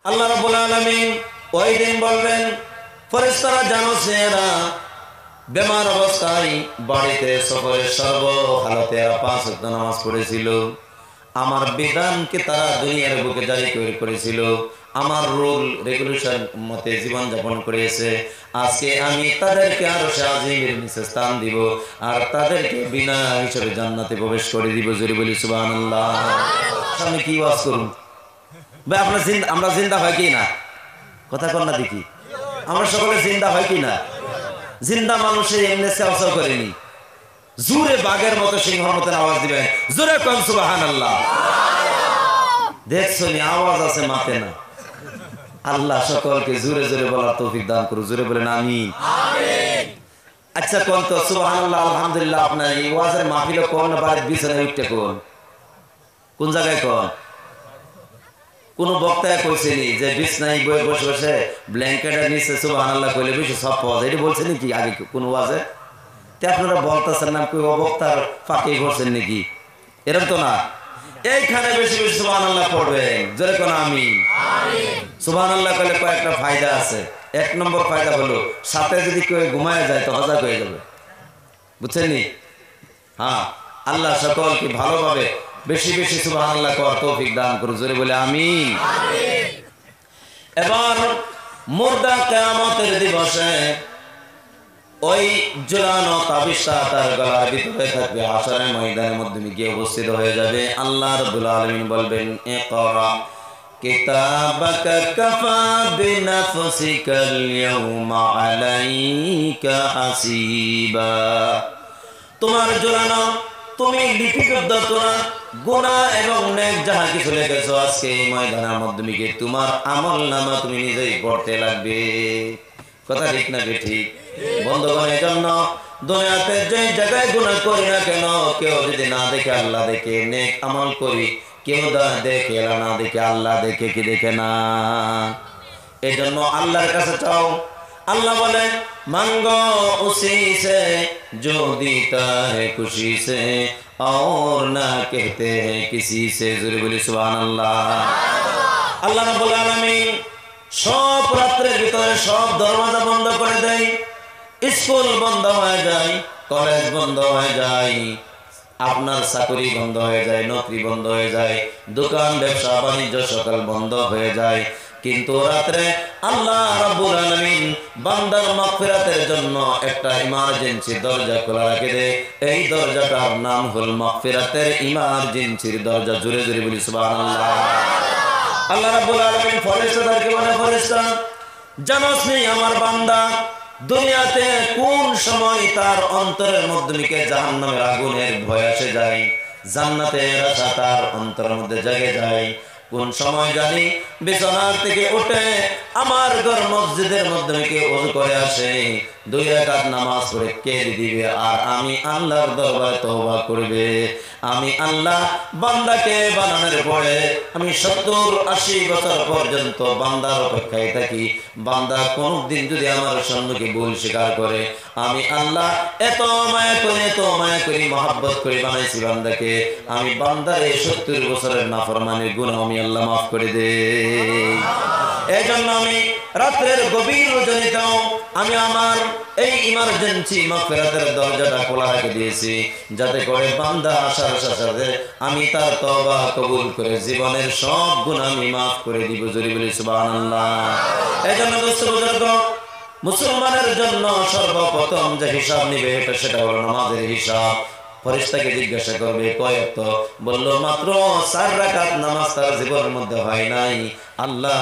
আল্লাহ রাব্বুল আলামিন ওই দিন বলবেন, ফেরেশতারা জানো এরা বেমার অবস্থায় বাড়িতে সফরের সর্ব হালতে এরা 5 ওয়াক্ত নামাজ পড়েছিল। আমার বিধানকে তারা দুনিয়ার বুকে জারি করেছিল, আমার রুল রেগুলেশন মতে জীবন যাপন করেছে। আজকে আমি তাদেরকে আরশে আজিমের নিচে স্থান দিব, আর তাদেরকে বিনা হিসাবে জান্নাতে প্রবেশ করে দিব। জোরে বলি সুবহানাল্লাহ। সামনে কি ওয়াজ করুন ভাই? আমরা জিন্দা হয় কি না? কথা কর না দেখি, আমরা সকলে জিন্দা হয় কি না? জিন্দা মানুষের এমনি চাও করেনি, জোরে বাঘের মতো সিংহর মতো আওয়াজ দিবেন, জোরে কোন সুবহানাল্লাহ। দেখছো নি আওয়াজ আছে মাতে না। আল্লাহ সকলকে জোরে জোরে বলার তৌফিক দান করুন। জোরে বলেন আমিন। আচ্ছা কোন তো সুবহানাল্লাহ আলহামদুলিল্লাহ আপনার এই ওয়াজের মাহফিলে কোন না বাড়ির বিছানায় উঠতে কোন জায়গায় কোন বক্তায় কইছেনি যে বিছনায় বসে বসে ব্ল্যাঙ্কেটের নিচে সুবহানাল্লাহ কইলে বেশি সব পাওয়া যায়? এটা বলছে নাকি আগে কোন ওয়াজে? তে আপনারা বলতেছেন না কই বক্তার ফাঁকে করছেন নাকি? এরকম তো না। এইখানে বেশি বেশি সুবহানাল্লাহ পড়বেন। জোরে কোন আমিন। সুবহানাল্লাহ কইলে কয়েকটা ফায়দা আছে। 1 নম্বর ফায়দা হলো সাথে যদি কেউ ঘুমায় যায় তো হজা হয়ে যাবে, বুঝছেন নি? হ্যাঁ, আল্লাহ সকলকে ভালোভাবে বেশি বেশি সুবহানাল্লাহ করার তৌফিক দান করুন। জোরে বলে আমিন। এবার মুর্দা কিয়ামতের দিবসে ওই ঝুলানো তাবিজটা তার গলার ভিতরে থাকবে, হাশরের ময়দানের মধ্যে গিয়ে উপস্থিত হয়ে যাবে। আল্লাহ রাব্বুল আলামিন বলবেন, ইকরা কিতাবাকা কাফা বিনাফসিকাল ইয়াউমা আলাইকা হাসিবা। তোমার ঝুলানো, তুমি লিপিবদ্ধ করা গুনাহ এবং নেক যাহা কিছু লিখেছো আজকে এই ময়দানের মধ্যে গিয়ে তোমার আমলনামা তুমি নিজেই পড়তে লাগবে। কথা ঠিক না ঠিক? বন্ধুগণের জন্য দুনিয়াতে যে জায়গায় গুনাহ করি না কেন, কেউ যদি না দেখে আল্লাহ দেখে, নেক আমল করি কেউ দেখে না দেখে, আল্লাহ দেখে কি দেখে না? এই জন্য আল্লাহর কাছে চাও। আল্লাহ বলে মাঙ্গো উसी से जो दीता है खुशी से और ना कहते हैं किसी से। জোরে বলি সুবহানাল্লাহ। আল্লাহ রাব্বুল আলামিন সব রাত্রের ভিতরে সব দরজা বন্ধ করে দেয়, স্কুল বন্ধ হয়ে যায়, কলেজ বন্ধ হয়ে যায়, আপনার চাকরি বন্ধ হয়ে যায়, নৌকরি বন্ধ হয়ে যায়, দোকান ব্যবসা বাণিজ্য সকল বন্ধ হয়ে যায়। কিন্তু রাতে আল্লাহ রাব্বুল আলামিন বান্দার মাগফিরাতের জন্য একটা ইমার্জেন্সি দরজা খোলা রাখে দেয়। এই দরজাটার নাম হল মাগফিরাতের ইমার্জেন্সির দরজা। জোরে জোরে বলি সুবহানাল্লাহ। আল্লাহ রাব্বুল আলামিন ফেরেশতাদেরকে বলে, ফেরেশতা জানোস নি আমার বান্দা দুনিয়াতে কোন সময় তার অন্তরের মধ্যে থেকে জাহান্নামের আগুনের ভয় আসে যায়, জান্নাতের আশা তার অন্তরের মধ্যে জেগে যায়। কোন সময় জানি বিছানা থেকে উঠে আমার ঘর মসজিদের মধ্যে থেকে ওযু করে আসে, 2 রাকাত নামাজ পড়ে কেঁদে দিবে, আর আমি আল্লাহর দরবারে তওবা করবে। আমি আল্লাহ বান্দাকে বানানোর পরে আমি 70-80 বছর পর্যন্ত বান্দার অপেক্ষায় থাকি। বান্দা কোনদিন যদি আমার সম্মুখে ভুল স্বীকার করে, আমি আল্লাহ এত মায়া করি মহব্বত করে বানাইছি বান্দাকে, আমি বান্দারে 70 বছরের নাফরমানির গুনাহ আমি আল্লাহ মাফ করে দেই। এই জন্য আমি রাতের গভীর রজনীতেও আমি আমার এই ইমার্জেন্সি মাগফিরাতের দরজাটা খোলা রেখে দিয়েছি, যাতে করে বান্দা আসার সাথে আমি তার তওবা কবুল করে জীবনের সব গুনাহ আমি মাফ করে দিব। জোরে বলি সুবহানাল্লাহ। এই জন্য দোস্ত বুজুর্গ, মুসলমানের জন্য সর্বপ্রথম যে হিসাব নিবে সেটা হলো নামাজের হিসাব। ফেরেশতাকে জিজ্ঞাসা করবে কয় ওয়াক্ত, বলল মাত্র 4 রাকাত নামাজ তার জীবনের মধ্যে হয় নাই। আল্লাহ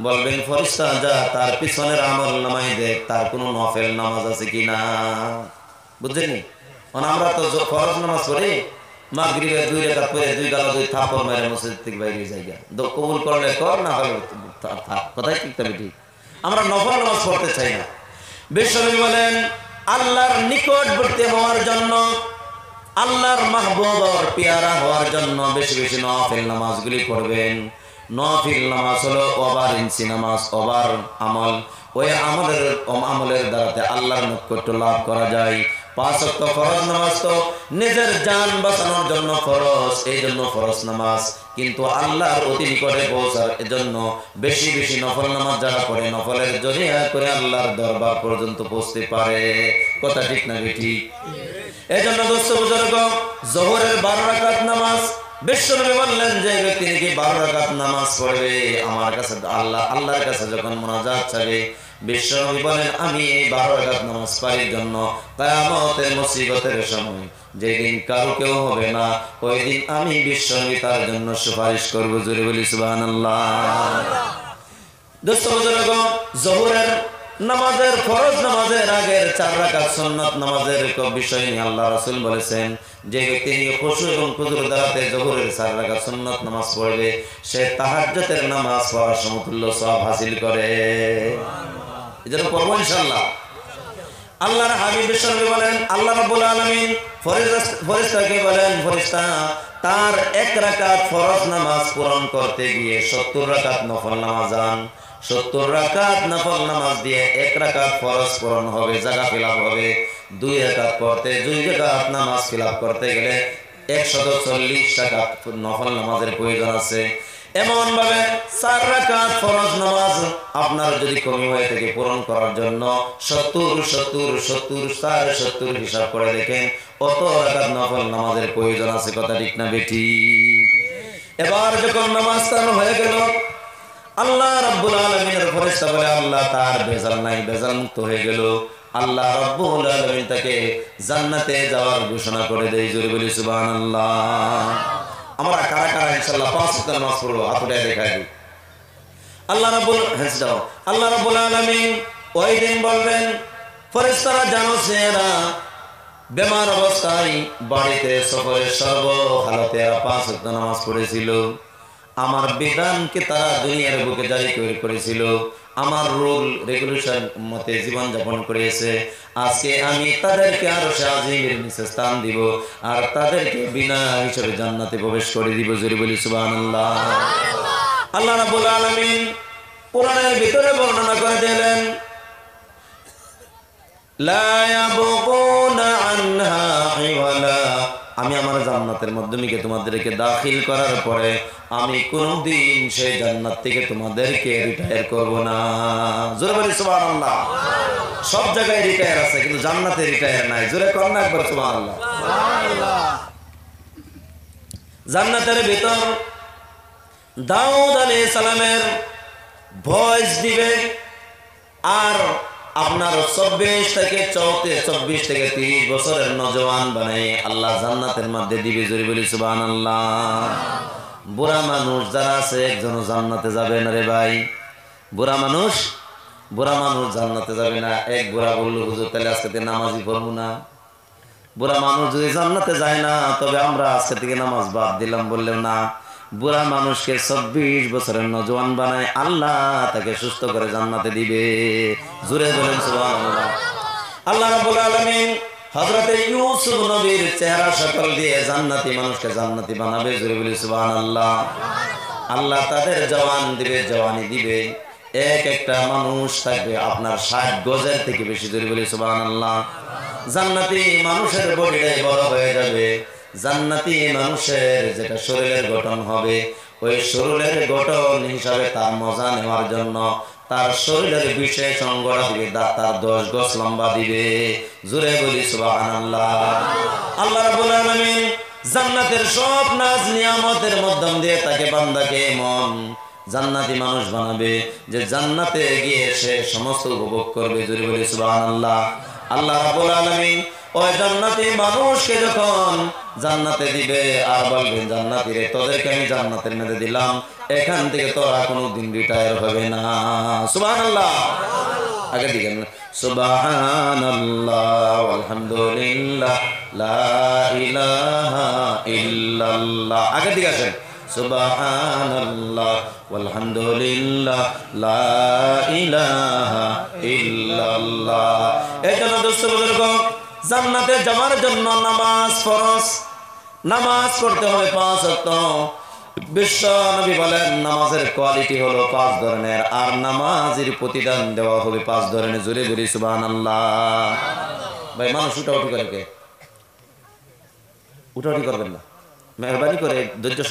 বলবেন ফেরেশতা যা তার পিছনের আমল নামায় দেখ তার কোনো নফল নামাজ আছে কিনা। বুঝছেন? আমরা তো ফরজ নামাজ পড়ি, মাগরিবে 2 রাকাত পড়ে 2 গালা 2 থাপড় মেরে মসজিদ থেকে বাইরে যাই গা, কবুল করলে কর, না হলে থাক। কথাই ঠিক তবে ঠিক। আমরা নফল নামাজ পড়তে চাই না। বিশ্বনবী বলেন আল্লাহর নিকটবর্তী হওয়ার জন্য, আল্লাহর মাহবুব পেয়ারা হওয়ার জন্য বেশি বেশি নফল নামাজগুলি পড়বেন। নফল নামাজ হলো ওভার ইঞ্চি নামাজ, ওভার আমল। ওই আমলের দ্বারাতে আল্লাহর নৈকট্য লাভ করা যায়। পাঁচ ওয়াক্ত ফরজ নামাজ তো নিজের জান বাঁচানোর জন্য ফরজ, এই জন্য ফরজ নামাজ। কিন্তু আল্লাহর অতি নিকটে পৌঁছার এজন্য বেশি বেশি নফল নামাজ যারা পড়ে, নফলের জরিয়া করে আল্লাহর দরবার পর্যন্ত পৌঁছতে পারে। কথা ঠিক না ঠিক? এই জন্য দোস্ত বুজুর্গ, যোহরের 12 রাকাত নামাজ বিশ্বনবী বললেন যে ব্যক্তি নাকি 12 রাকাত নামাজ পড়বে আমার কাছে আল্লাহর কাছে যখন মুনাজাত চাইবে, বিশ্বনবী বলেন আমি এই 12 রাকাত নামাজ পড়ার জন্য কিয়ামতের মুসিবতের সময় যেদিন কারো কেউ হবে না, ওই দিন আমি বিশ্বনবী তার জন্য সুপারিশ করব। জোরে বলি সুবহানাল্লাহ। দোস্ত বুজুর্গ, যোহরের নামাজের ফরজ নামাজের আগের 4 রাকাত সুন্নাত নামাজের বিষয় নিয়ে আল্লাহ রাসূল বলেছেন, যে ব্যক্তি খুশু এবং কুদুর দ্বারাতে যোহরের 4 রাকাত সুন্নাত নামাজ পড়বে, সে তাহাজ্জুদের নামাজ পড়ার সমতুল্য সওয়াব হাসিল করে। এজন্য পড়ব ইনশাআল্লাহ। আল্লাহর হাবিব বিশ্বনবী বলেন, আল্লাহ রাব্বুল আলামিন ফেরেশতাকে বলেন, ফেরেশতা তার 1 রাকাত ফরজ নামাজ পূরণ করতে গিয়ে 70 রাকাত নফল নামাজ আন। 70 রাকাত নফল নামাজ দিয়ে 1 রাকাত ফরজ পূরণ হবে, জায়গা ফিলাপ হবে। 2 রাকাত পড়তে 2 রাকাত নামাজ ফিলাপ করতে গেলে 140 রাকাত নফল নামাজের প্রয়োজন আছে। এমন ভাবে 4 রাকাত ফরজ নামাজ আপনার যদি কমি হয়ে থাকে পূরণ করার জন্য 70 হিসাব করে দেখেন কত রাকাত নফল নামাজের প্রয়োজন আছে। কথা ঠিক না বেটি? এবার যখন নামাজ তার হয়ে গেল, আল্লাহ রাব্বুল আলামিনের ফেরেশতা বলে আল্লাহ তার বেজাল নাই, বেজাল মুক্ত হয়ে গেল। আল্লাহ রাব্বুল আলামিন তাকে জান্নাতে যাওয়ার ঘোষণা করে দেয়। জোরে বলি সুবহানাল্লাহ। আমরা কারা কারা ইনশাআল্লাহ 5 ওয়াক্ত নামাজ পড়ব? হাত উঠায় দেখাই দিই। আল্লাহ রাব্বুল আলামিন ওই দিন বলবেন, ফেরেশতারা জানো এরা বেমার অবস্থায় বাড়িতে সফরের সর্ব হালতে এরা 5 ওয়াক্ত নামাজ পড়েছিল। আমার বিধানকে তারা দুনিয়ার বুকে জারি করেছিল, আমার রুল রেগুলেশন মতে জীবন যাপন করেছে। আজকে আমি তাদেরকে আরশে আজিমের নিচে স্থান দিব, আর তাদেরকে বিনা হিসাবে জান্নাতে প্রবেশ করে দিব। জোরে বলি সুবহানাল্লাহ। আল্লাহ রাব্বুল আলামিন কোরআনের ভিতরে বর্ণনা করে দিলেন, লা ইয়াবগুনা আনহা হিওয়ালা, আমি আমার জান্নাতের মাধ্যমে তোমাদেরকে দাখিল করার পরে আমি কোনদিন সেই জান্নাত থেকে তোমাদেরকে রিটায়ার করব না। জোরে বলি সুবহানাল্লাহ। সব জায়গায় রিটায়ার আছে, কিন্তু জান্নাতে রিটায়ার নাই। জোরে কর না একবার সুবহানাল্লাহ। জান্নাতের ভিতর দাউদ আলাইহিস সালামের ভয়েস দিবে, আর আপনার 24 থেকে 30 বছরের নজওয়ান বানাই আল্লাহ জান্নাতের মধ্যে দিবে। জোরে বলি সুবহানাল্লাহ। বুড়া মানুষ যারা আছে একজন জান্নাতে যাবে না রে ভাই। বুড়া মানুষ জান্নাতে যাবে না। এক বুড়া বলল, হুজুর তাহলে আজকে থেকে নামাজই পড়বো না। বুড়া মানুষ যদি জান্নাতে যায় না, তবে আমরা আজকে থেকে নামাজ বাদ দিলাম বললেও না। বুড়া মানুষকে 24 বছরের নজওয়ান বানায় আল্লাহ তাকে সুস্থ করে জান্নাতে দিবে। জোরে বলেন সুবহানাল্লাহ। আল্লাহ রাব্বুল আলামিন হযরতে ইউসুফ নবীর চেহারা শক্ল দিয়ে জান্নাতি মানুষকে জান্নাতি বানাবে। জোরে বলি সুবহানাল্লাহ। আল্লাহ তাদের জওয়ান দিবে, জওয়ানি দিবে। এক একটা মানুষ থাকবে আপনার 60 গজের থেকে বেশি। জোরে বলি সুবহানাল্লাহ। জান্নাতি মানুষের বডিটাই বড় হয়ে যাবে। জান্নাতি মানুষের যেটা শরীরের গঠন হবে, ওই শরীরের গঠন হিসাবে তার মজা নেওয়ার জন্য তার শরীরের বিশেষ অঙ্গটা দিবে, তার 10 গজ লম্বা দিবে। জোরে বলি সুবহানাল্লাহ। আল্লাহ রাব্বুল আলামিন জান্নাতের সব নাজ নিয়ামতের মাধ্যম দিয়ে তাকে বান্দাকে এমন জান্নাতি মানুষ বানাবে যে জান্নাতে গিয়ে সে সমস্ত উপভোগ করবে। জোরে বলি সুবহানাল্লাহ। আল্লাহ রাব্বুল আলামিন ওই জান্নাতি মানুষকে যখন জান্নাতে দিবে আর বলবেন, জান্নাতি রে তোদেরকে আমি জান্নাতের মধ্যে দিলাম, এখান থেকে তোরা কোনোদিন রিটায়ার হবে না। সুবহানাল্লাহ। আগে দিকেন সুবহানাল্লাহ আলহামদুলিল্লাহ লা ইলাহা ইল্লাল্লাহ। আগে দিকে আসেন সুবহানাল্লাহ আলহামদুলিল্লাহ লা ইলাহা ইল্লাল্লাহ। এই জন্য দোস্ত বুজুর্গ, জান্নাতে যাওয়ার জন্য নামাজ ফরজ। নামাজ পড়তে হবে 5 ওয়াক্ত। বিশ্ব নবী বলেন নামাজের কোয়ালিটি হলো 5 ধরনের, আর নামাজের প্রতিদান দেওয়া হবে 5 ধরনের। জোরে বলি সুবহানাল্লাহ। ভাই মানুষ উঠাউঠি করে কে? উঠাউঠি করবেন না, মেহরবানি করে ধৈর্য